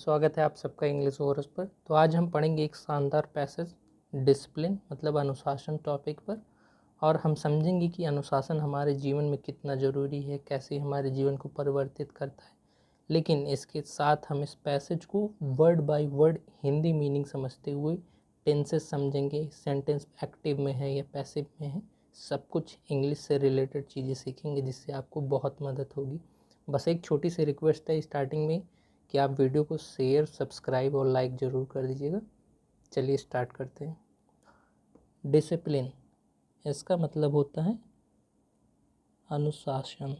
स्वागत है आप सबका इंग्लिश कोर्स पर। तो आज हम पढ़ेंगे एक शानदार पैसेज डिसिप्लिन मतलब अनुशासन टॉपिक पर, और हम समझेंगे कि अनुशासन हमारे जीवन में कितना ज़रूरी है, कैसे हमारे जीवन को परिवर्तित करता है। लेकिन इसके साथ हम इस पैसेज को word by word Hindi meaning समझते हुए टेंसेस समझेंगे, सेंटेंस एक्टिव में है या पैसिव में है, सब कुछ इंग्लिश से रिलेटेड चीज़ें सीखेंगे जिससे आपको बहुत मदद होगी। बस एक छोटी सी रिक्वेस्ट है स्टार्टिंग में कि आप वीडियो को शेयर, सब्सक्राइब और लाइक ज़रूर कर दीजिएगा। चलिए स्टार्ट करते हैं। डिसिप्लिन, इसका मतलब होता है अनुशासन।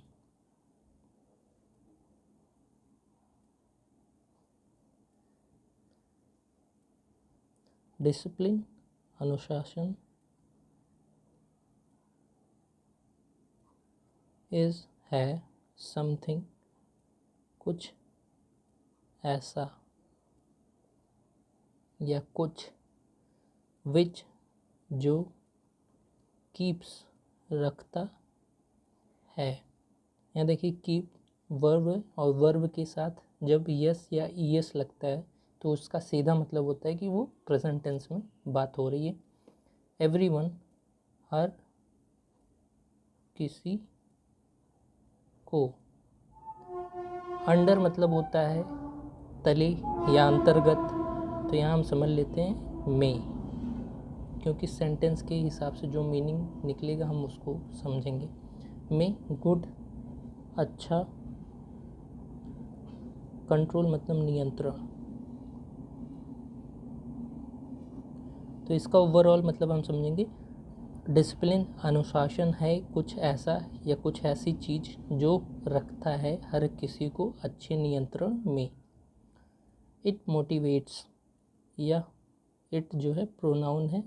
डिसिप्लिन, अनुशासन इज है समथिंग, कुछ ऐसा या कुछ, विच जो कीप्स रखता है। यहाँ देखिए कीप वर्ब है और वर्ब के साथ जब यस या ईएस लगता है तो उसका सीधा मतलब होता है कि वो प्रेजेंट टेंस में बात हो रही है। एवरीवन, हर किसी को। अंडर मतलब होता है तले या अंतर्गत, तो यहाँ हम समझ लेते हैं में, क्योंकि सेंटेंस के हिसाब से जो मीनिंग निकलेगा हम उसको समझेंगे। में गुड, अच्छा, कंट्रोल मतलब नियंत्रण। तो इसका ओवरऑल मतलब हम समझेंगे डिसिप्लिन अनुशासन है कुछ ऐसा या कुछ ऐसी चीज़ जो रखता है हर किसी को अच्छे नियंत्रण में। इट मोटिवेट्स, या इट जो है प्रोनाउन है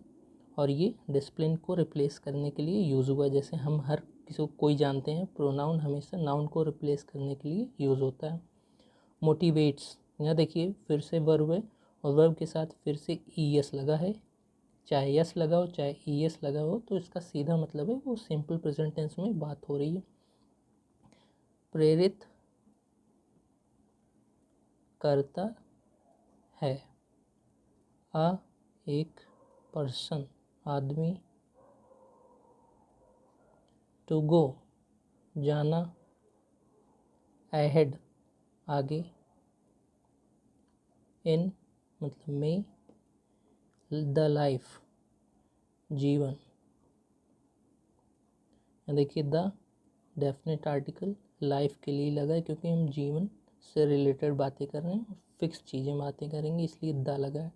और ये डिसिप्लिन को रिप्लेस करने के लिए यूज़ हुआ। जैसे हम हर किसी को कोई जानते हैं, प्रोनाउन हमेशा नाउन को रिप्लेस करने के लिए यूज़ होता है। मोटिवेट्स, यहाँ देखिए फिर से वर्ब है और वर्ब के साथ फिर से ईएस लगा है। चाहे यस लगा हो चाहे ईएस लगा हो तो इसका सीधा मतलब है वो सिंपल प्रेजेंट टेंस में बात हो रही है। प्रेरित करता है। एक पर्सन, आदमी। टू गो, जाना। अहेड, आगे। इन मतलब में। द लाइफ, जीवन। देखिए द डेफिनेट आर्टिकल लाइफ के लिए लगा है क्योंकि हम जीवन से रिलेटेड बातें कर रहे हैं, फिक्स चीज़ें बातें करेंगे इसलिए द लगा है।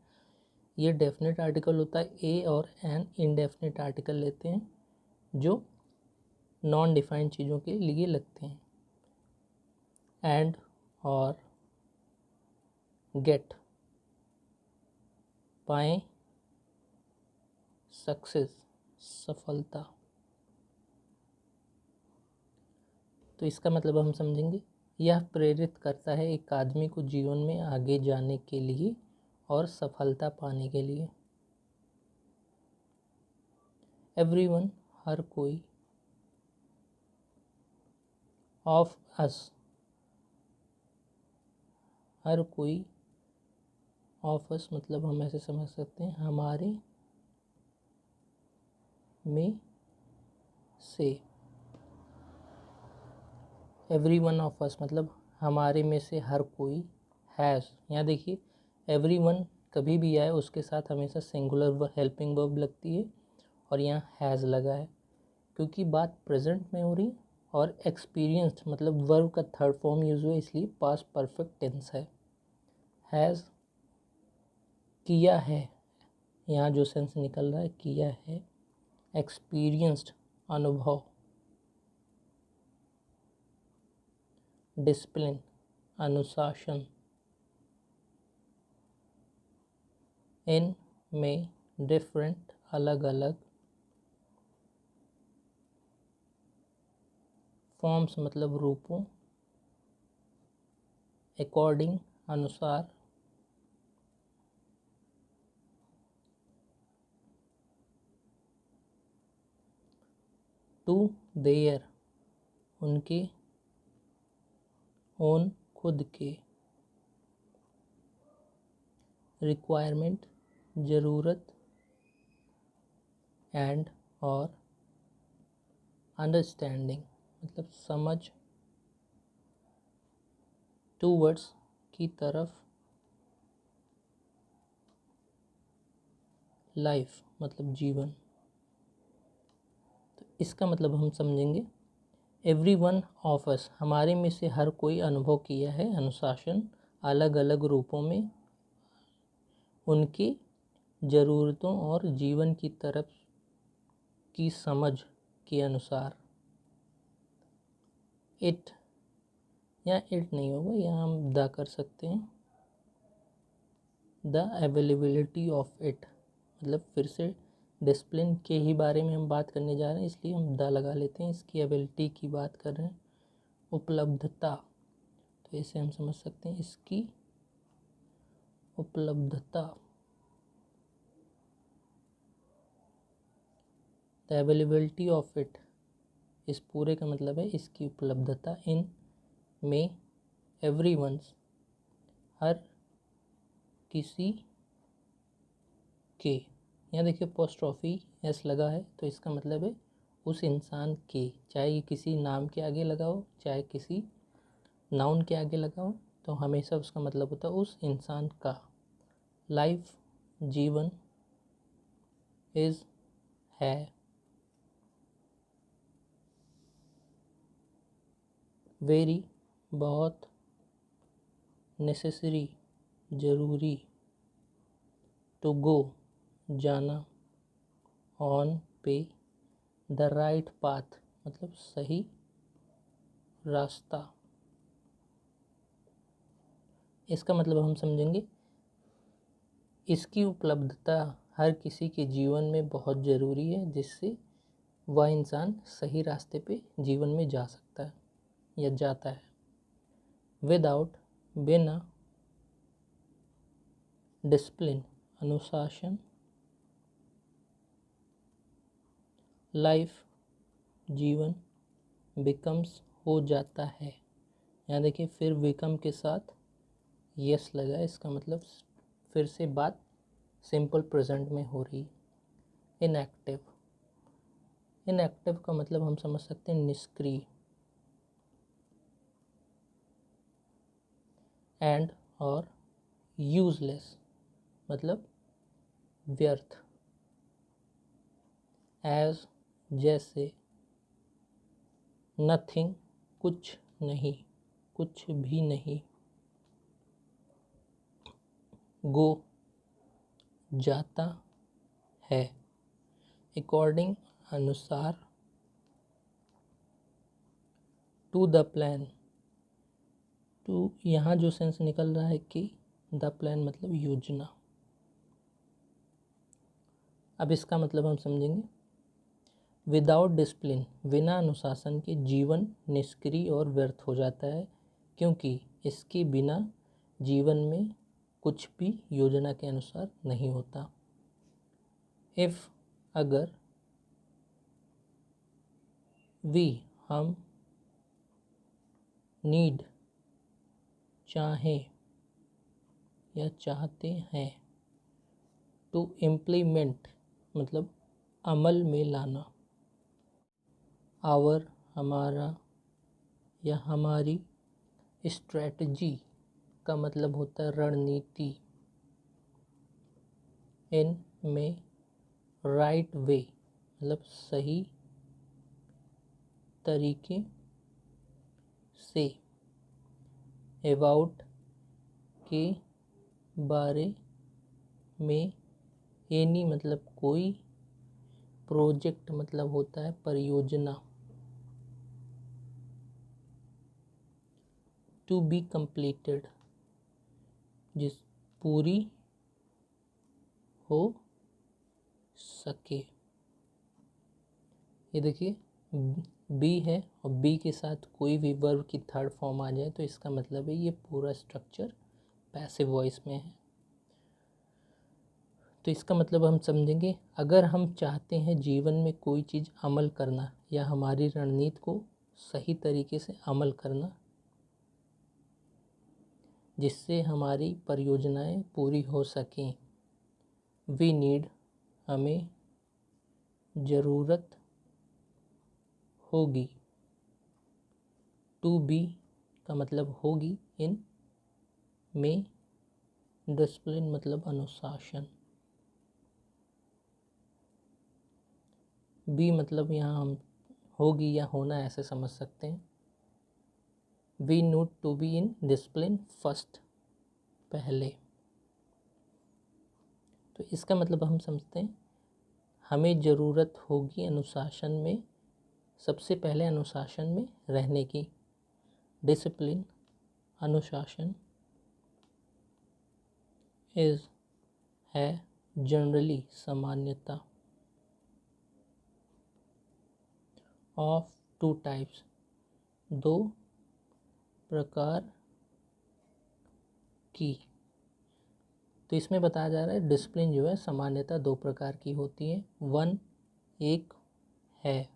ये डेफिनेट आर्टिकल होता है ए और एन इनडेफिनेट आर्टिकल लेते हैं जो नॉन डिफाइंड चीज़ों के लिए लगते हैं। एंड और गेट, पाएँ, सक्सेस, सफलता। तो इसका मतलब हम समझेंगे यह प्रेरित करता है एक आदमी को जीवन में आगे जाने के लिए और सफलता पाने के लिए। एवरीवन, हर कोई। ऑफ अस, हर कोई। ऑफ अस मतलब हम ऐसे समझ सकते हैं हमारे में से। एवरीवन ऑफ अस मतलब हमारे में से हर कोई। हैज़, यहाँ देखिए एवरीवन कभी भी आए उसके साथ हमेशा सिंगुलर हेल्पिंग वर्ब लगती है और यहाँ हैज़ लगा है क्योंकि बात प्रेजेंट में हो रही और एक्सपीरियंस्ड मतलब वर्ब का थर्ड फॉर्म यूज हुआ इसलिए पास्ट परफेक्ट टेंस है। हैज़, किया है, यहाँ जो सेंस निकल रहा है किया है। एक्सपीरियंस्ड, अनुभव। डिसिप्लिन, अनुशासन। इन में डिफरेंट, अलग अलग। फॉर्म्स मतलब रूपों। अकॉर्डिंग, अनुसार। टू देयर, उनके। ओन, खुद के। रिक्वायरमेंट ज़रूरत, एंड और अंडरस्टैंडिंग मतलब समझ, टूवर्ड्स की तरफ, लाइफ मतलब जीवन। तो इसका मतलब हम समझेंगे एवरी वन ऑफ अस, हमारे में से हर कोई अनुभव किया है अनुशासन अलग अलग रूपों में, उनकी ज़रूरतों और जीवन की तरफ की समझ के अनुसार। इट, या इट नहीं होगा, यहाँ हम द कर सकते हैं। द अवेलेबिलिटी ऑफ इट मतलब फिर से डिसिप्लिन के ही बारे में हम बात करने जा रहे हैं, इसलिए हम द लगा लेते हैं। इसकी एबिलिटी की बात कर रहे हैं। उपलब्धता, तो इसे हम समझ सकते हैं इसकी उपलब्धता। द अवेलेबिलिटी ऑफ इट, इस पूरे का मतलब है इसकी उपलब्धता। इन में एवरीवन्स, हर किसी के, यहाँ देखिए अपोस्ट्रोफी एस लगा है, तो इसका मतलब है उस इंसान के, चाहे ये किसी नाम के आगे लगा हो चाहे किसी नाउन के आगे लगा हो, तो हमेशा उसका मतलब होता है उस इंसान का। लाइफ जीवन, इज़ है, वेरी बहुत, नेसेसरी ज़रूरी, टू गो जाना, ऑन पे, द राइट पाथ मतलब सही रास्ता। इसका मतलब हम समझेंगे इसकी उपलब्धता हर किसी के जीवन में बहुत ज़रूरी है, जिससे वह इंसान सही रास्ते पे जीवन में जा सकता है या जाता है। विदाउट, बिना, डिसिप्लिन अनुशासन, लाइफ जीवन, बिकम्स हो जाता है। यहाँ देखिए फिर बिकम के साथ यस लगा है, इसका मतलब फिर से बात सिंपल प्रेजेंट में हो रही। इनएक्टिव, इनएक्टिव का मतलब हम समझ सकते हैं निष्क्रिय। एंड और यूजलेस मतलब व्यर्थ। एज जैसे, नथिंग कुछ नहीं, कुछ भी नहीं। गो जाता है, अकॉर्डिंग अनुसार, टू द प्लान, टू यहाँ जो सेंस निकल रहा है कि द प्लान मतलब योजना। अब इसका मतलब हम समझेंगे विदाउट डिसिप्लिन, बिना अनुशासन के जीवन निष्क्रिय और व्यर्थ हो जाता है, क्योंकि इसके बिना जीवन में कुछ भी योजना के अनुसार नहीं होता। इफ़ अगर, वी हम, नीड चाहें या चाहते हैं, टू इम्प्लीमेंट मतलब अमल में लाना, आवर हमारा या हमारी, स्ट्रेटजी का मतलब होता है रणनीति, इन में, राइट वे मतलब सही तरीके से, अबाउट के बारे में, एनी मतलब कोई, प्रोजेक्ट मतलब होता है परियोजना, टू बी कंप्लीटेड जिस पूरी हो सके। ये देखिए बी है और बी के साथ कोई भी वर्ब की थर्ड फॉर्म आ जाए तो इसका मतलब है ये पूरा स्ट्रक्चर पैसिव वॉइस में है। तो इसका मतलब हम समझेंगे अगर हम चाहते हैं जीवन में कोई चीज़ अमल करना या हमारी रणनीति को सही तरीके से अमल करना, जिससे हमारी परियोजनाएं पूरी हो सकें। वी नीड, हमें ज़रूरत होगी। टू बी का मतलब होगी। इन में डिसिप्लिन मतलब अनुशासन। बी मतलब यहाँ हम होगी या होना ऐसे समझ सकते हैं। We need to be in discipline first, पहले। तो इसका मतलब हम समझते हैं हमें ज़रूरत होगी अनुशासन में, सबसे पहले अनुशासन में रहने की। डिसिप्लिन, अनुशासन, इज़, है, जनरली, सामान्यता, ऑफ टू टाइप्स, दो प्रकार की। तो इसमें बताया जा रहा है डिसिप्लिन जो है सामान्यता दो प्रकार की होती है। वन, एक है।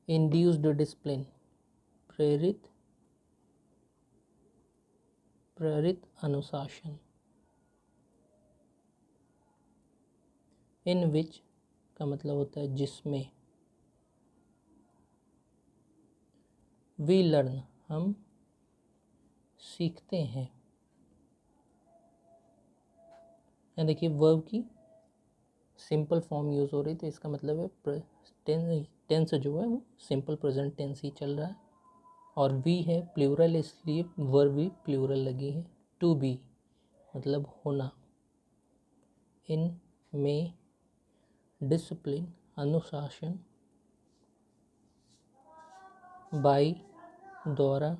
इंड्यूस्ड डिसिप्लिन, प्रेरित अनुशासन। इन विच का मतलब होता है जिसमें। वी लर्न, हम सीखते हैं। यहाँ देखिए वर्ब की सिंपल फॉर्म यूज़ हो रही, तो इसका मतलब है टेंस जो है वो सिंपल प्रेजेंट टेंस ही चल रहा है। और वी है प्लूरल, इसलिए वर्ब भी प्लूरल लगी है। टू बी मतलब होना। इन में डिसिप्लिन, अनुशासन। बाई द्वारा,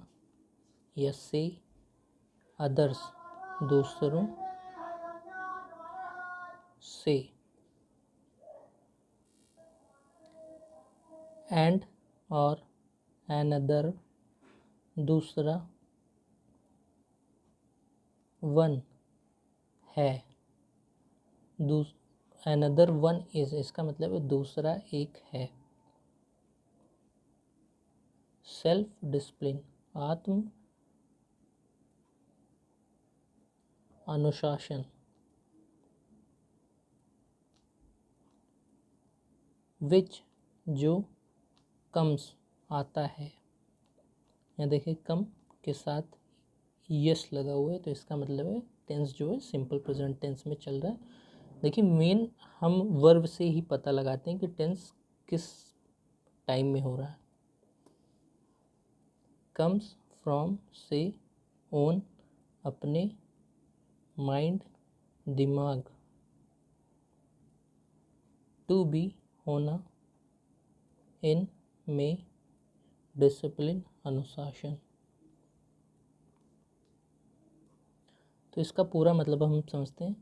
या से अदर्स दूसरों से। एंड और अनदर दूसरा। वन है, अनदर वन इज, इसका मतलब है दूसरा एक है। सेल्फ डिसिप्लिन, आत्म अनुशासन। विच जो कम्स आता है। यहाँ देखिए कम के साथ यस लगा हुआ है, तो इसका मतलब है टेंस जो है सिंपल प्रेजेंट टेंस में चल रहा है। देखिए मेन हम वर्ब से ही पता लगाते हैं कि टेंस किस टाइम में हो रहा है। कम्स फ्रॉम से, ओन अपने, माइंड दिमाग। टू बी होना, इन में डिसिप्लिन अनुशासन। तो इसका पूरा मतलब हम समझते हैं।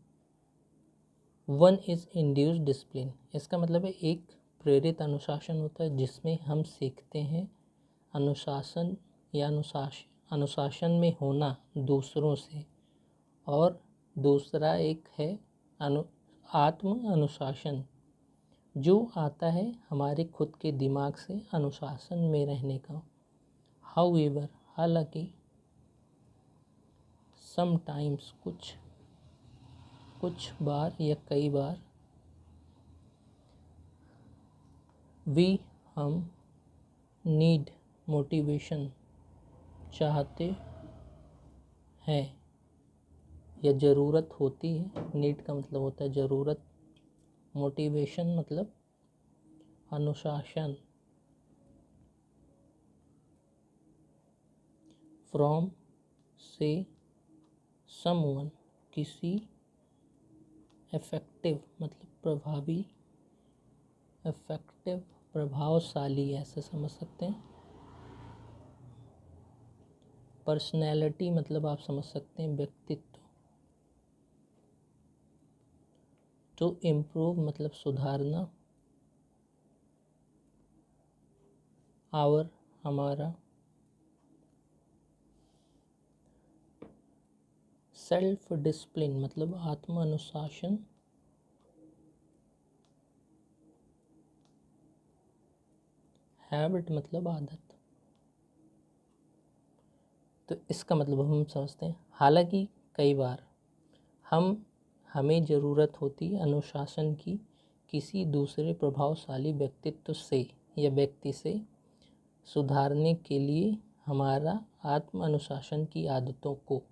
वन इज़ इंड्यूस्ड डिसिप्लिन, इसका मतलब है एक प्रेरित अनुशासन होता है जिसमें हम सीखते हैं अनुशासन या अनुशासन में होना दूसरों से। और दूसरा एक है आत्म अनुशासन, जो आता है हमारे खुद के दिमाग से अनुशासन में रहने का। हाउएवर, हालांकि, समटाइम्स कुछ बार या कई बार। वी हम नीड मोटिवेशन चाहते हैं या ज़रूरत होती है। नीड का मतलब होता है ज़रूरत, मोटिवेशन मतलब अनुशासन। फ्रॉम से, समवन किसी, इफेक्टिव मतलब प्रभावी, इफेक्टिव प्रभावशाली ऐसे समझ सकते हैं। पर्सनैलिटी मतलब आप समझ सकते हैं व्यक्तित्व। टू इम्प्रूव मतलब सुधारना। आवर हमारा। सेल्फ डिसिप्लिन मतलब आत्म अनुशासन। हैबिट मतलब आदत। तो इसका मतलब हम समझते हैं। हालांकि कई बार हमें ज़रूरत होती है अनुशासन की किसी दूसरे प्रभावशाली व्यक्तित्व से या व्यक्ति से सुधारने के लिए हमारा आत्म अनुशासन की आदतों को